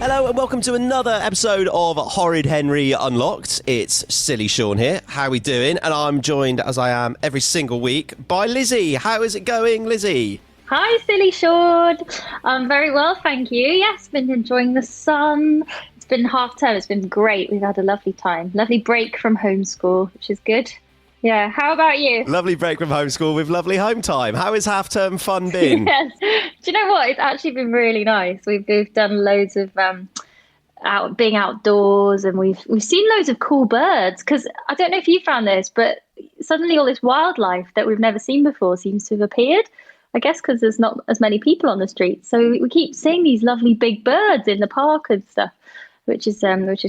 Hello and welcome to another episode of Horrid Henry Unlocked. It's Silly Sean here. How are we doing? And I'm joined, as I am every single week, by Lizzie. How is it going, Lizzie? Hi, Silly Sean. I'm very well, thank you. Yes, been enjoying the sun. It's been half term. It's been great. We've had a lovely time. Lovely break from homeschool, which is good. Yeah, how about you? Lovely break from homeschool with lovely home time. How has half-term fun been? Yes. Do you know what? It's actually been really nice. We've done loads of being outdoors, and we've seen loads of cool birds. Because I don't know if you found this, but suddenly all this wildlife that we've never seen before seems to have appeared. I guess because there's not as many people on the streets, so we keep seeing these lovely big birds in the park and stuff. Which is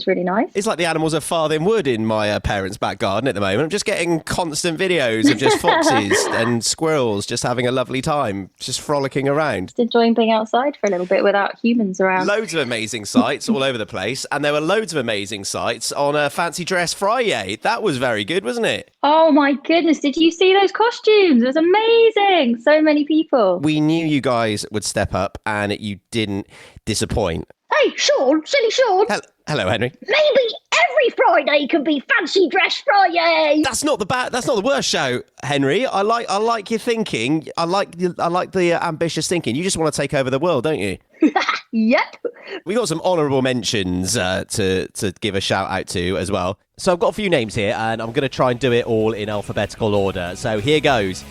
really nice. It's like the animals of Farthing Wood in my parents' back garden at the moment. I'm just getting constant videos of just foxes and squirrels just having a lovely time, just frolicking around. Just enjoying being outside for a little bit without humans around. Loads of amazing sights all over the place, and there were loads of amazing sights on a Fancy Dress Friday. That was very good, wasn't it? Oh my goodness, did you see those costumes? It was amazing. So many people. We knew you guys would step up, and you didn't disappoint. Hey, Sean, Silly Sean. Hello, Henry. Maybe every Friday can be Fancy Dress Friday. That's not the worst show, Henry. I like your thinking. I like the ambitious thinking. You just want to take over the world, don't you? Yep. We got some honourable mentions to give a shout out to as well. So I've got a few names here, and I'm going to try and do it all in alphabetical order. So here goes.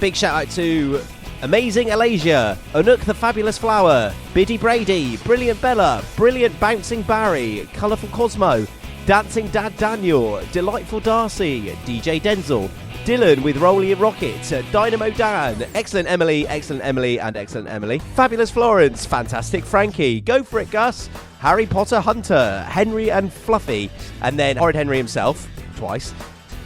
Big shout out to Amazing Alasia, Anouk the Fabulous Flower, Biddy Brady, Brilliant Bella, Brilliant Bouncing Barry, Colourful Cosmo, Dancing Dad Daniel, Delightful Darcy, DJ Denzel, Dylan with Rolly and Rocket, Dynamo Dan, Excellent Emily, and Excellent Emily, Fabulous Florence, Fantastic Frankie, Go For It Gus, Harry Potter Hunter, Henry and Fluffy, and then Horrid Henry himself, twice,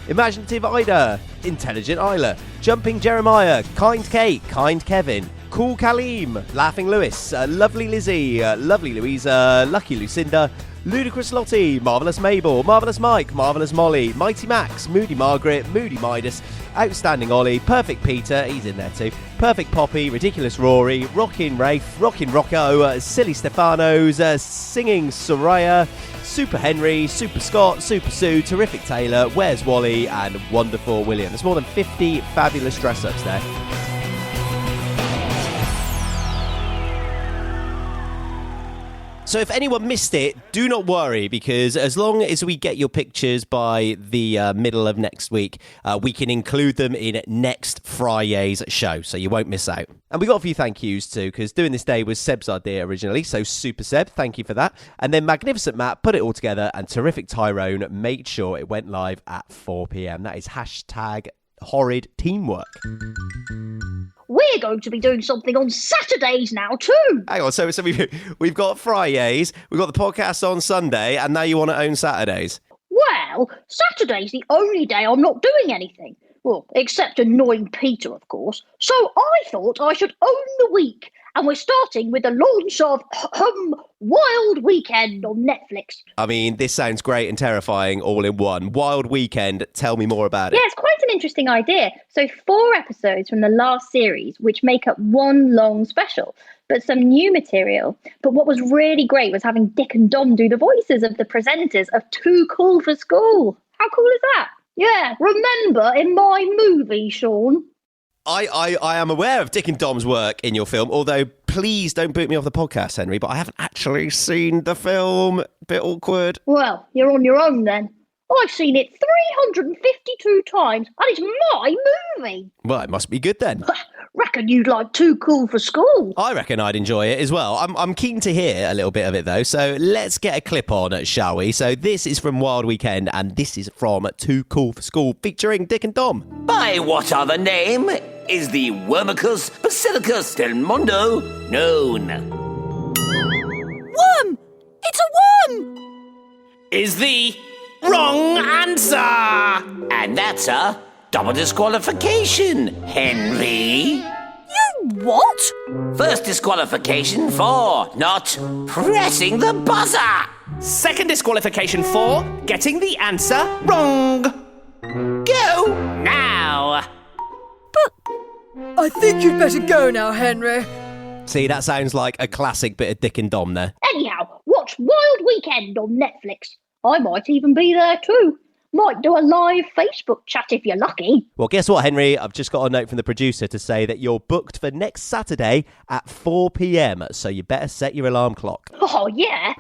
Imaginative Ida, Intelligent Isla, Jumping Jeremiah, Kind Kate, Kind Kevin, Cool Kaleem, Laughing Lewis, Lovely Lizzie, Lovely Louisa, Lucky Lucinda, Ludicrous Lottie, Marvellous Mabel, Marvellous Mike, Marvellous Molly, Mighty Max, Moody Margaret, Moody Midas, Outstanding Ollie, Perfect Peter, he's in there too, Perfect Poppy, Ridiculous Rory, Rockin' Rafe, Rockin' Rocco, Silly Stefanos, Singing Soraya, Super Henry, Super Scott, Super Sue, Terrific Taylor, Where's Wally, and Wonderful William. There's more than 50 fabulous dress-ups there. So if anyone missed it, do not worry, because as long as we get your pictures by the middle of next week, we can include them in next Friday's show, so you won't miss out. And we got a few thank yous too, because Doing This Day was Seb's idea originally, so Super Seb, thank you for that. And then Magnificent Matt put it all together, and Terrific Tyrone made sure it went live at 4 p.m. That is hashtag horrid teamwork. We're going to be doing something on Saturdays now too. Hang on, so we've got Fridays, we've got the podcast on Sunday, and now you want to own Saturdays? Well, Saturday's the only day I'm not doing anything. Well, except annoying Peter, of course. So I thought I should own the week. And we're starting with the launch of Wild Weekend on Netflix. I mean, this sounds great and terrifying all in one. Wild Weekend, tell me more about it. Yeah, it's quite an interesting idea. So 4 episodes from the last series, which make up one long special, but some new material. But what was really great was having Dick and Dom do the voices of the presenters of Too Cool for School. How cool is that? Yeah, remember in my movie, Sean? I am aware of Dick and Dom's work in your film, although please don't boot me off the podcast, Henry, but I haven't actually seen the film. Bit awkward. Well, you're on your own then. I've seen it 352 times, and it's my movie. Well, it must be good then. Reckon you'd like Too Cool for School. I reckon I'd enjoy it as well. I'm keen to hear a little bit of it, though, so let's get a clip on, shall we? So this is from Wild Weekend, and this is from Too Cool for School, featuring Dick and Dom. By what other name is the Wormicus basilicus del Mundo known? Worm! It's a worm! Is the wrong answer! And that's a double disqualification, Henry. You what? First disqualification for not pressing the buzzer. Second disqualification for getting the answer wrong. Go now. I think you'd better go now, Henry. See, that sounds like a classic bit of Dick and Dom there. Anyhow, Wild Weekend on Netflix. I might even be there too. Might do a live Facebook chat if you're lucky. Well, guess what, Henry? I've just got a note from the producer to say that you're booked for next Saturday at 4 p.m, so you better set your alarm clock. Oh, yeah.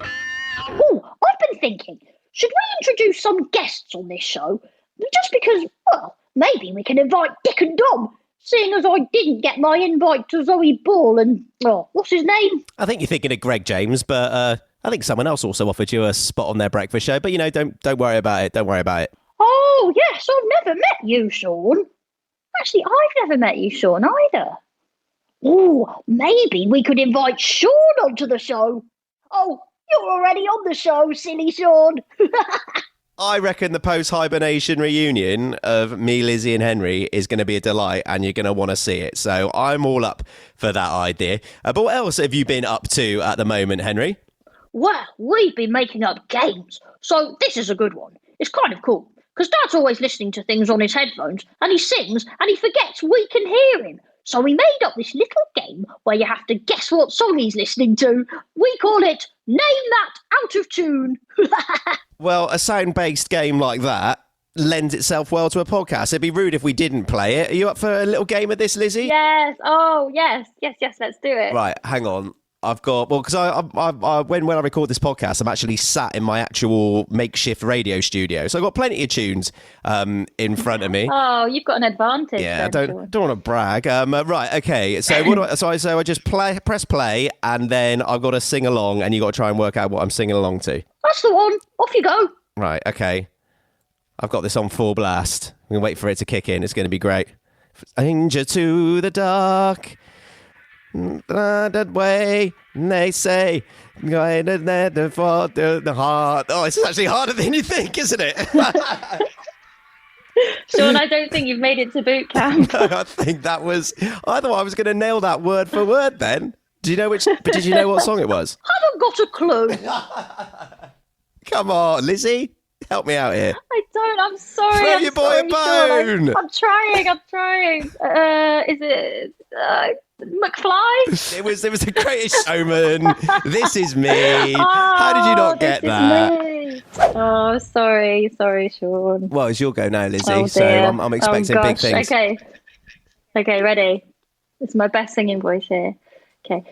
Oh, I've been thinking, should we introduce some guests on this show? Just because, well, maybe we can invite Dick and Dom, seeing as I didn't get my invite to Zoe Ball and, what's his name? I think you're thinking of Greg James, but I think someone else also offered you a spot on their breakfast show. But, don't worry about it. Don't worry about it. Oh, yes, I've never met you, Sean. Actually, I've never met you, Sean, either. Oh, maybe we could invite Sean onto the show. Oh, you're already on the show, silly Sean. I reckon the post-hibernation reunion of me, Lizzie and Henry is going to be a delight, and you're going to want to see it. So I'm all up for that idea. But what else have you been up to at the moment, Henry? Well, we've been making up games, so this is a good one. It's kind of cool, because Dad's always listening to things on his headphones, and he sings, and he forgets we can hear him. So we made up this little game where you have to guess what song he's listening to. We call it Name That Out of Tune. Well, a sound-based game like that lends itself well to a podcast. It'd be rude if we didn't play it. Are you up for a little game of this, Lizzie? Yes. Oh, yes, let's do it. Right, hang on. Because when I record this podcast, I'm actually sat in my actual makeshift radio studio, so I've got plenty of tunes in front of me. Oh, you've got an advantage. Yeah, I then, don't want to brag. Right, okay. So what do I just press play, and then I've got to sing along, and you got to try and work out what I'm singing along to. That's the one. Off you go. Right, okay. I've got this on full blast. I'm gonna wait for it to kick in. It's going to be great. Danger to the dark. That way, they say, going to the heart. Oh, it's actually harder than you think, isn't it? Sean, I don't think you've made it to boot camp. No, I think that was. I thought I was going to nail that word for word. Then, did you know Did you know what song it was? Haven't got a clue. Come on, Lizzie, help me out here. I don't. I'm sorry. Throw I'm your boy a sorry, bone. Sean. I'm trying. Is it McFly? It was The Greatest Showman. This is me. How did you not get that? Me. Oh, sorry, Sean. Well, it's your go now, Lizzie. Oh, So dear. I'm expecting Oh, big gosh. things. Okay, ready. It's my best singing voice here. Okay.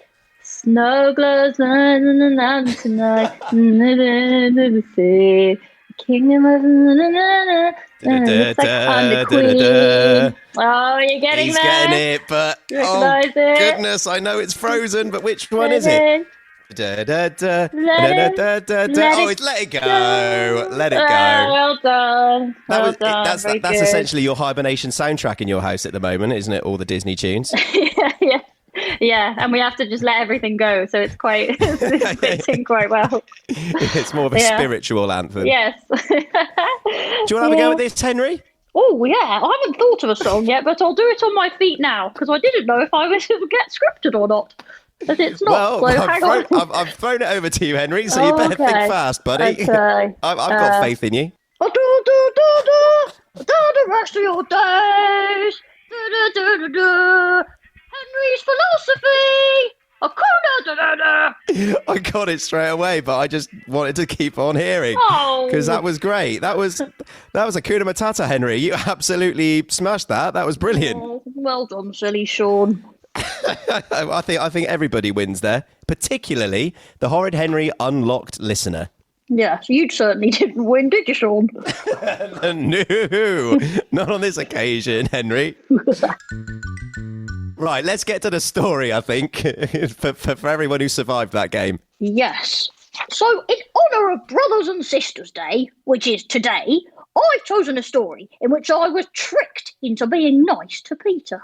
Snow glows tonight, the sea. Kingdom of looks like I'm the queen. Oh, you're getting He's there. getting it, but Recognise it. goodness, I know it's Frozen, but which one is it? Let Oh, it's Let It Go. Let It Go. Well done. That's Very good. essentially your hibernation soundtrack in your house at the moment, isn't it? All the Disney tunes. Yeah, and we have to just let everything go, so it's fitting quite well. It's more of a spiritual anthem. Yes. Do you want to have a go at this, Henry? Oh, yeah. I haven't thought of a song yet, but I'll do it on my feet now, because I didn't know if I was going to get scripted or not. But it's not, Well, so hang on. I've thrown it over to you, Henry, so you better think fast, buddy. Okay. I've got faith in you. The rest of your days. Henry's philosophy. I got it straight away, but I just wanted to keep on hearing because that was great. That was Hakuna Matata, Henry. You absolutely smashed that. That was brilliant. Oh, well done, silly Sean. I think everybody wins there, particularly the Horrid Henry unlocked listener. Yes, you certainly didn't win, did you, Sean? No, not on this occasion, Henry. Right, let's get to the story, I think, for everyone who survived that game. Yes. So, in honour of Brothers and Sisters Day, which is today, I've chosen a story in which I was tricked into being nice to Peter.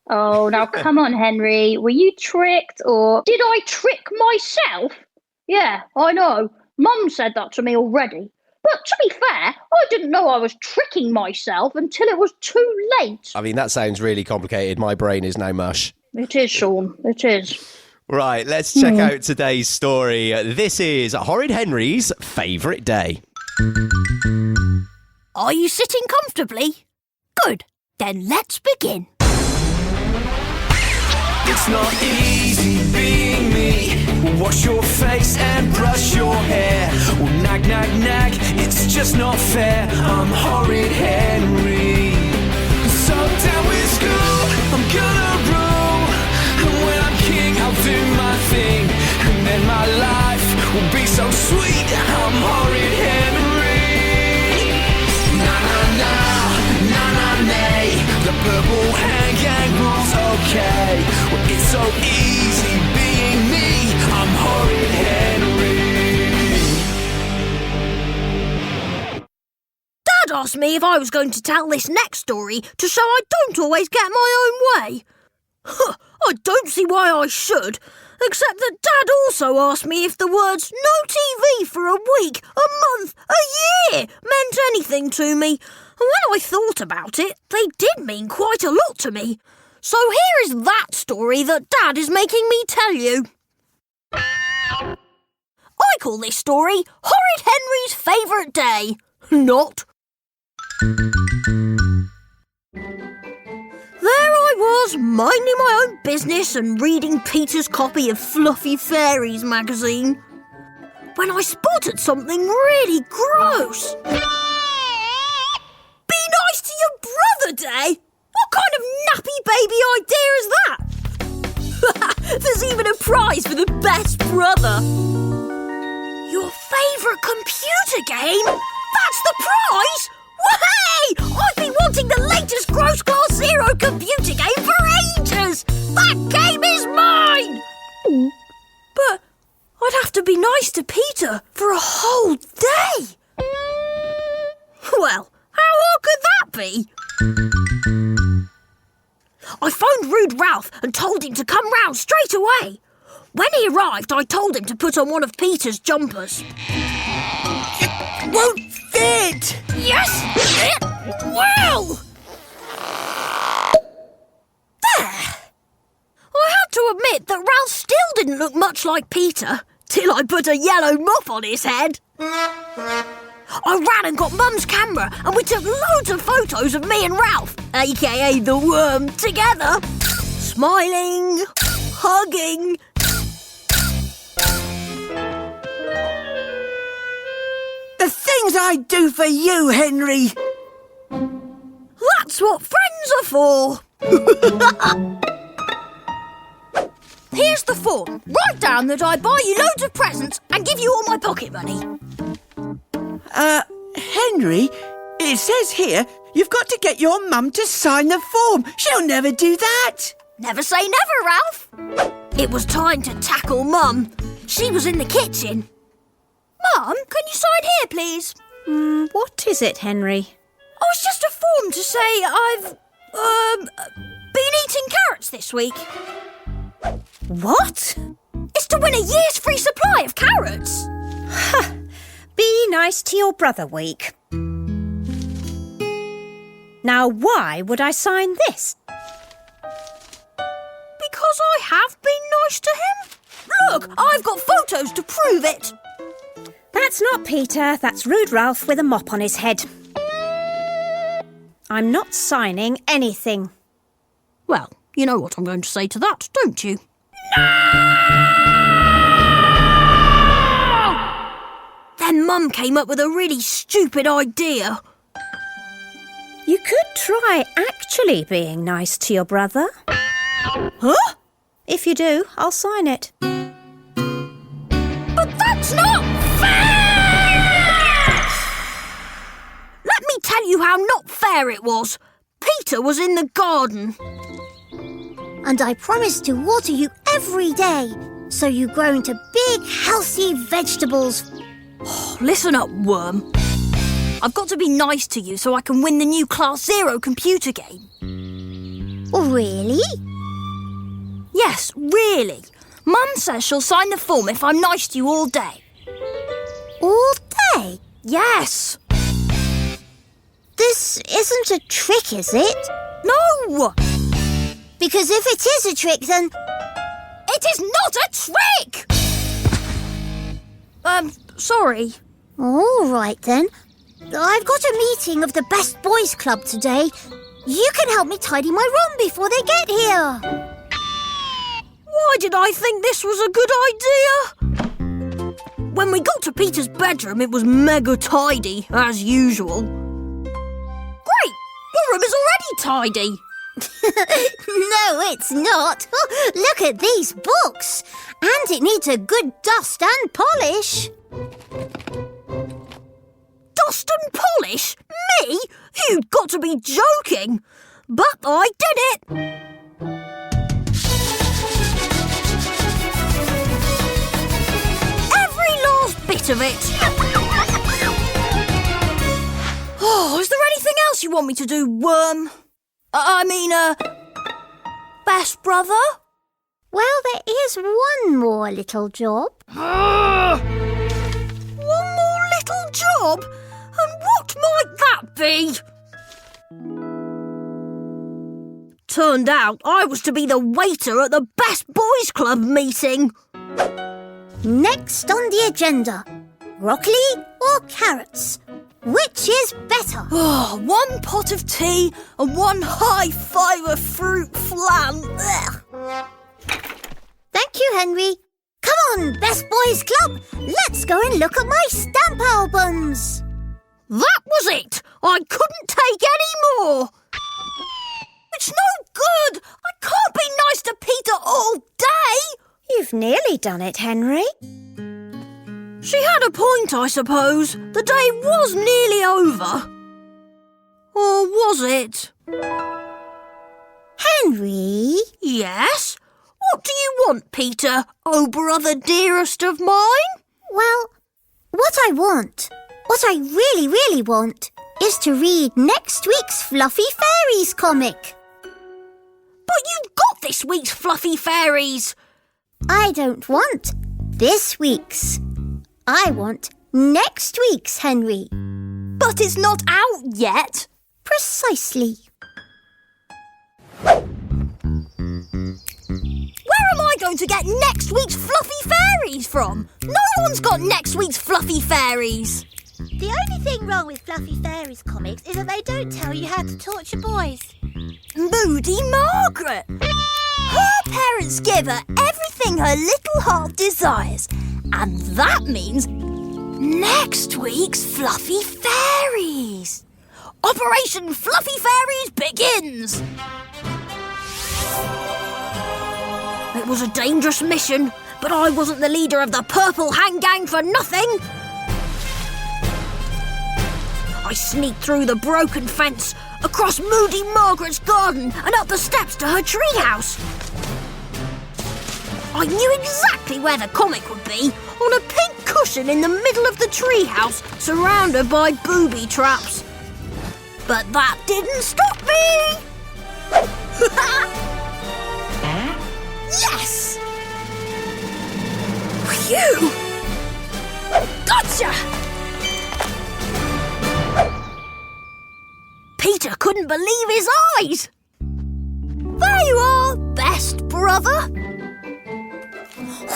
Oh, now come on, Henry. Were you tricked or... Did I trick myself? Yeah, I know. Mum said that to me already. But to be fair, I didn't know I was tricking myself until it was too late. I mean, that sounds really complicated. My brain is now mush. It is, Sean. It is. Right, let's check out today's story. This is Horrid Henry's favourite day. Are you sitting comfortably? Good. Then let's begin. It's not easy being me. We'll wash your face and brush your hair. We'll nag, nag, nag, it's just not fair. I'm Horrid Henry. So down with school, I'm gonna rule. And when I'm king, I'll do my thing. And then my life will be so sweet. I'm Horrid Henry. Na na na, na na nay. The purple hand gang rules okay. Well, it's so easy being me. I'm Horrid Henry. Dad asked me if I was going to tell this next story to show I don't always get my own way. I don't see why I should, except that Dad also asked me if the words no TV for a week, a month, a year meant anything to me. And when I thought about it, they did mean quite a lot to me. So here is that story that Dad is making me tell you. I call this story Horrid Henry's Favourite Day. Not. There I was, minding my own business and reading Peter's copy of Fluffy Fairies magazine, when I spotted something really gross. Be nice to your brother day? What kind of nappy baby idea is that? There's even a prize for the best brother. Your favourite computer game? That's the prize? Way! I've been wanting the latest Gross Class Zero computer game for ages! That game is mine! But I'd have to be nice to Peter for a whole day. Well, how hard could that be? I phoned Rude Ralph and told him to come round straight away. When he arrived, I told him to put on one of Peter's jumpers. It won't fit! Yes, it will! There! I had to admit that Ralph still didn't look much like Peter, till I put a yellow mop on his head. I ran and got Mum's camera and we took loads of photos of me and Ralph, aka the worm, together. Smiling, hugging. The things I do for you, Henry. That's what friends are for. Here's the form. Write down that I buy you loads of presents and give you all my pocket money. Henry, it says here you've got to get your mum to sign the form. She'll never do that. Never say never, Ralph. It was time to tackle Mum. She was in the kitchen. Mum, can you sign here, please? What is it, Henry? Oh, it's just a form to say I've, been eating carrots this week. What? It's to win a year's free supply of carrots. Be nice to your brother week. Now, why would I sign this? Because I have been nice to him. Look, I've got photos to prove it. That's not Peter, that's Rude Ralph with a mop on his head. I'm not signing anything. Well, you know what I'm going to say to that, don't you? Then Mum came up with a really stupid idea. You could try actually being nice to your brother. Huh? If you do, I'll sign it. But that's not fair! Let me tell you how not fair it was. Peter was in the garden. And I promised to water you every day, so you grow into big, healthy vegetables. Listen up, Worm. I've got to be nice to you so I can win the new Class Zero computer game. Really? Yes, really. Mum says she'll sign the form if I'm nice to you all day. All day? Yes. This isn't a trick, is it? No! Because if it is a trick, then... It is not a trick! Sorry. All right, then. I've got a meeting of the Best Boys Club today. You can help me tidy my room before they get here. Why did I think this was a good idea? When we got to Peter's bedroom, it was mega tidy, as usual. Great! Your room is already tidy. No, it's not. Look at these books. And it needs a good dust and polish. Dust and polish? Me? You've got to be joking. But I did it. Every last bit of it. Oh, is there anything else you want me to do, Worm? Best brother? Well, there is one more little job. One more little job? And what might that be? Turned out I was to be the waiter at the Best Boys Club meeting. Next on the agenda, broccoli or carrots? Which is better? Oh, one pot of tea and one high-fibre fruit flan. Ugh. Thank you, Henry. Come on, Best Boys Club. Let's go and look at my stamp albums. That was it. I couldn't take any more. It's no good. I can't be nice to Peter all day. You've nearly done it, Henry. She had a point, I suppose. The day was nearly over. Or was it? Henry? Yes? What do you want, Peter, oh brother dearest of mine? Well, what I really, really want, is to read next week's Fluffy Fairies comic. But you've got this week's Fluffy Fairies. I don't want this week's. I want next week's, Henry. But it's not out yet. Precisely. Where am I going to get next week's Fluffy Fairies from? No one's got next week's Fluffy Fairies. The only thing wrong with Fluffy Fairies comics is that they don't tell you how to torture boys. Moody Margaret. Her parents give her everything her little heart desires. And that means next week's Fluffy Fairies. Operation Fluffy Fairies begins. It was a dangerous mission, but I wasn't the leader of the Purple Hang Gang for nothing. I sneaked through the broken fence, across Moody Margaret's garden and up the steps to her treehouse. I knew exactly where the comic would be, on a pink cushion in the middle of the treehouse, surrounded by booby traps. But that didn't stop me! Yes! Phew! Gotcha! Peter couldn't believe his eyes. There you are, best brother.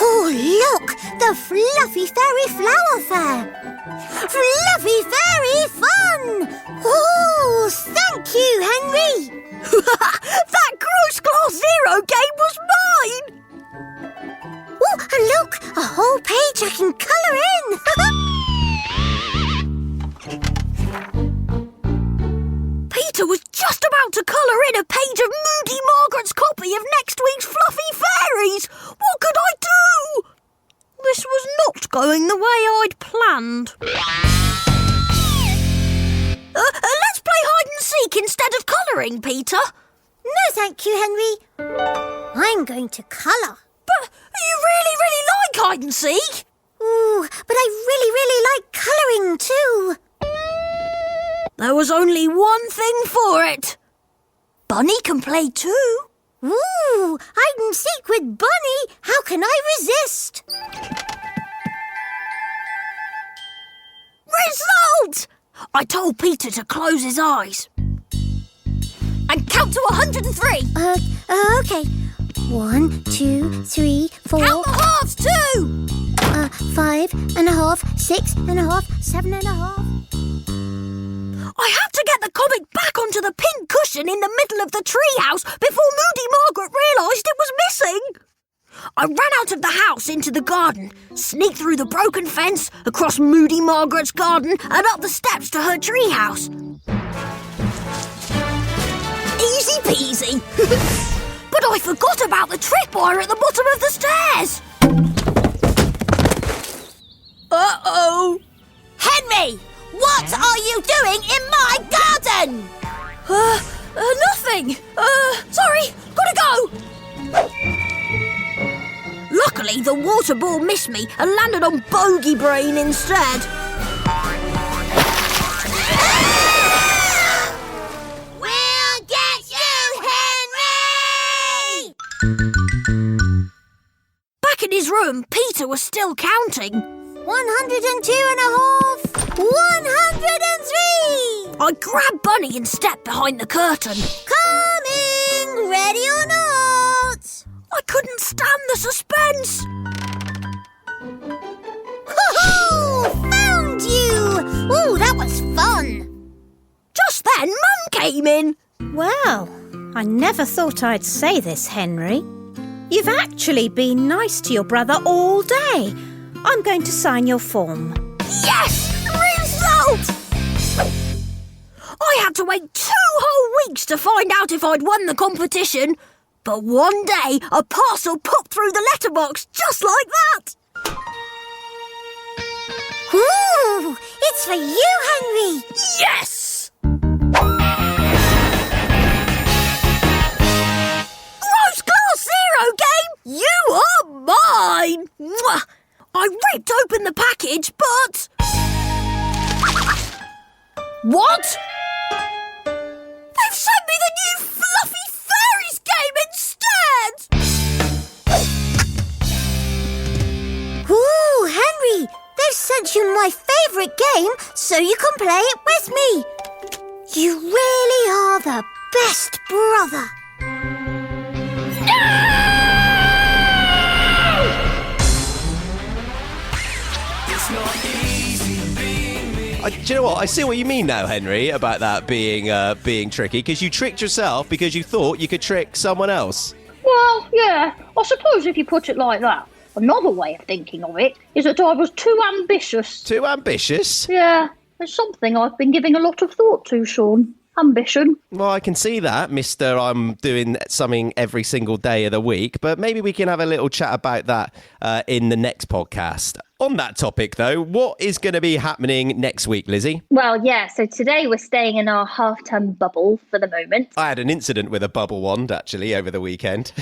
Oh, look! The Fluffy Fairy Flower Fair! Fluffy Fairy fun! Oh, thank you, Henry! That gross class zero game was mine! Oh, and look! A whole page I can colour in! Peter was just about to colour in a page of Moody Margaret's copy of next week's Fluffy Fairies. What could I do? This was not going the way I'd planned. Let's play hide and seek instead of colouring, Peter. No, thank you, Henry. I'm going to colour. But you really, really like hide and seek. Ooh, but I really, really like colouring too. There was only one thing for it. Bunny can play too. Ooh, hide and seek with Bunny. How can I resist? Result! I told Peter to close his eyes. And count to 103. Okay. 1, 2, 3, 4. Count the halves too. 5.5, 6.5, 7.5. I had to get the comic back onto the pink cushion in the middle of the treehouse before Moody Margaret realised it was missing. I ran out of the house into the garden, sneaked through the broken fence, across Moody Margaret's garden, and up the steps to her treehouse. Easy peasy. But I forgot about the tripwire at the bottom of the stairs. Uh-oh. Henry, what are you doing in my garden? Nothing. Sorry, gotta go. Luckily, the water ball missed me and landed on Bogey Brain instead. We'll get you, Henry! Back in his room, Peter was still counting. 102 and a half. 103. I grabbed Bunny and stepped behind the curtain. Coming, ready or not? I couldn't stand the suspense. Hoo-hoo! Found you! Ooh, that was fun. Just then, Mum came in. Well, I never thought I'd say this, Henry. You've actually been nice to your brother all day. I'm going to sign your form. Yes! Result! I had to wait 2 whole weeks to find out if I'd won the competition. But one day, a parcel popped through the letterbox just like that. Ooh, it's for you, Henry. Yes! Gross Class Zero game, you are mine! Mwah! I ripped open the package, but... What? They've sent me the new Fluffy Fairies game instead! Ooh, Henry, they've sent you my favourite game so you can play it with me. You really are the best brother. Do you know what? I see what you mean now, Henry, about that being tricky, because you tricked yourself because you thought you could trick someone else. Well, yeah, I suppose if you put it like that. Another way of thinking of it is that I was too ambitious. Too ambitious? Yeah, it's something I've been giving a lot of thought to, Sean. Ambition. Well, I can see that, Mr. I'm doing something every single day of the week, but maybe we can have a little chat about that in the next podcast. On that topic, though, what is going to be happening next week, Lizzie? Well, yeah, so today we're staying in our half-term bubble for the moment. I had an incident with a bubble wand, actually, over the weekend.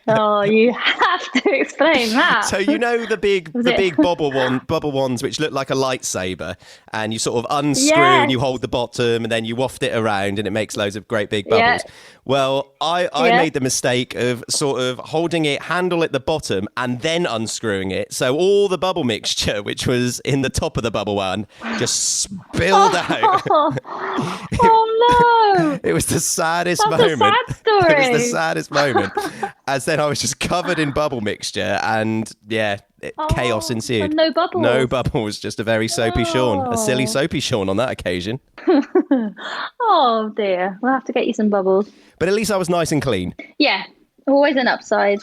Oh, you have to explain that. So you know the big bubble wands which look like a lightsaber, and you sort of unscrew and you hold the bottom and then you waft it around and it makes loads of great big bubbles. Yeah. Well, I made the mistake of sort of holding it handle at the bottom and then unscrewing it. So all the bubble mixture, which was in the top of the bubble wand, just spilled out. Oh no! It was the saddest That's moment. A sad story. It was the saddest moment. As then I was just covered in bubble mixture and chaos ensued. And no bubbles. No bubbles, just a very soapy Sean. A silly soapy Sean on that occasion. Oh dear, we'll have to get you some bubbles. But at least I was nice and clean. Yeah, always an upside.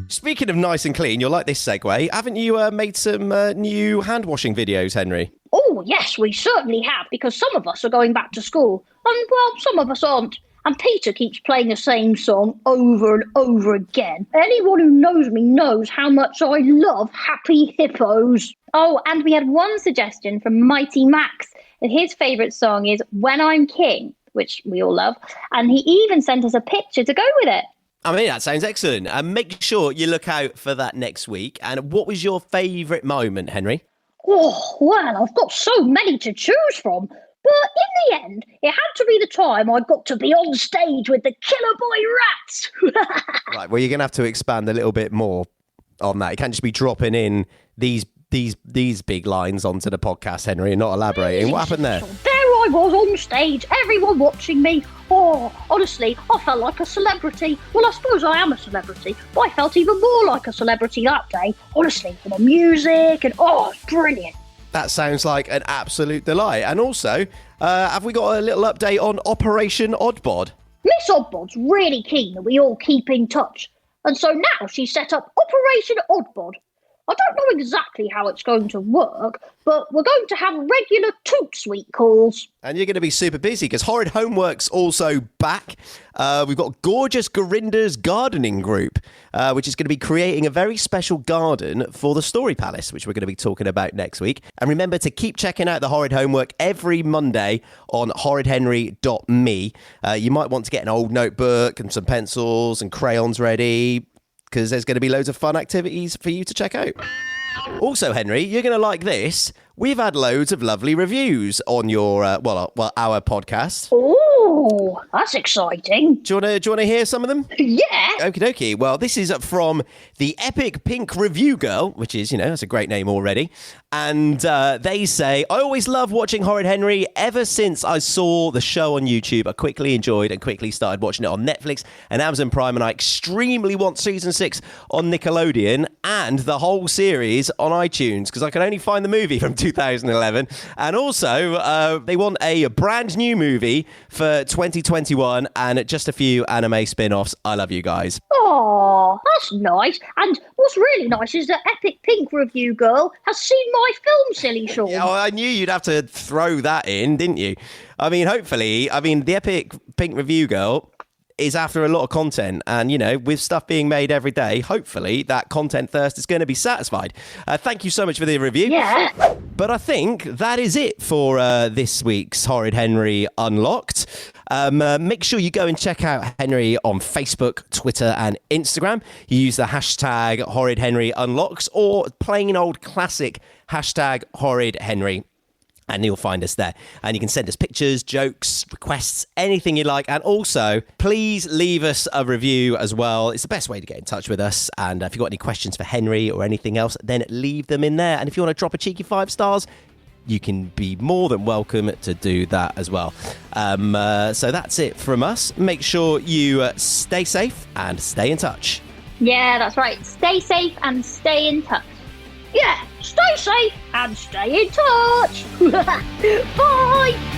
Speaking of nice and clean, you'll like this segue. Haven't you made some new hand washing videos, Henry? Oh, yes, we certainly have, because some of us are going back to school. And, well, some of us aren't. And Peter keeps playing the same song over and over again. Anyone who knows me knows how much I love Happy Hippos. Oh, and we had one suggestion from Mighty Max. And his favourite song is When I'm King, which we all love. And he even sent us a picture to go with it. I mean, that sounds excellent. And make sure you look out for that next week. And what was your favourite moment, Henry? Oh, well, I've got so many to choose from. But in the end, it had to be the time I got to be on stage with the Killer Boy Rats. Right, well, you're going to have to expand a little bit more on that. You can't just be dropping in these big lines onto the podcast, Henry, and not elaborating. What happened there? There I was on stage, everyone watching me. Oh, honestly, I felt like a celebrity. Well, I suppose I am a celebrity, but I felt even more like a celebrity that day. Honestly, with the music and it's brilliant. That sounds like an absolute delight. And also, have we got a little update on Operation Oddbod? Miss Oddbod's really keen that we all keep in touch. And so now she's set up Operation Oddbod. I don't know exactly how it's going to work, but we're going to have regular Toot Sweet calls. And you're going to be super busy because Horrid Homework's also back. We've got gorgeous Gorinda's gardening group, which is going to be creating a very special garden for the Story Palace, which we're going to be talking about next week. And remember to keep checking out the Horrid Homework every Monday on horridhenry.me. You might want to get an old notebook and some pencils and crayons ready, because there's going to be loads of fun activities for you to check out. Also, Henry, you're going to like this. We've had loads of lovely reviews on your, our podcast. Oh, that's exciting. Do you want to hear some of them? Yeah. Okie dokie. Well, this is from the Epic Pink Review Girl, which is, that's a great name already. And they say, I always love watching Horrid Henry. Ever since I saw the show on YouTube, I quickly enjoyed and quickly started watching it on Netflix and Amazon Prime. And I extremely want season 6 on Nickelodeon and the whole series on iTunes, because I can only find the movie from 2011. And also, they want a brand new movie for 2021 and just a few anime spin-offs. I love you guys. Oh, that's nice. And what's really nice is that Epic Pink Review Girl has seen my film, Silly Sean. Yeah, well, I knew you'd have to throw that in, didn't you? I mean, hopefully, the Epic Pink Review Girl is after a lot of content, and with stuff being made every day, hopefully that content thirst is going to be satisfied. Thank you so much for the review. Yeah. But I think that is it for this week's Horrid Henry Unlocked. Make sure you go and check out Henry on Facebook, Twitter and Instagram. You use the hashtag Horrid Henry Unlocks or plain old classic hashtag Horrid Henry, and you'll find us there. And you can send us pictures, jokes, requests, anything you like. And also, please leave us a review as well. It's the best way to get in touch with us. And if you've got any questions for Henry or anything else, then leave them in there. And if you want to drop a cheeky 5 stars, you can be more than welcome to do that as well. So that's it from us. Make sure you stay safe and stay in touch. Yeah, that's right. Stay safe and stay in touch. Yeah, stay safe and stay in touch. Bye.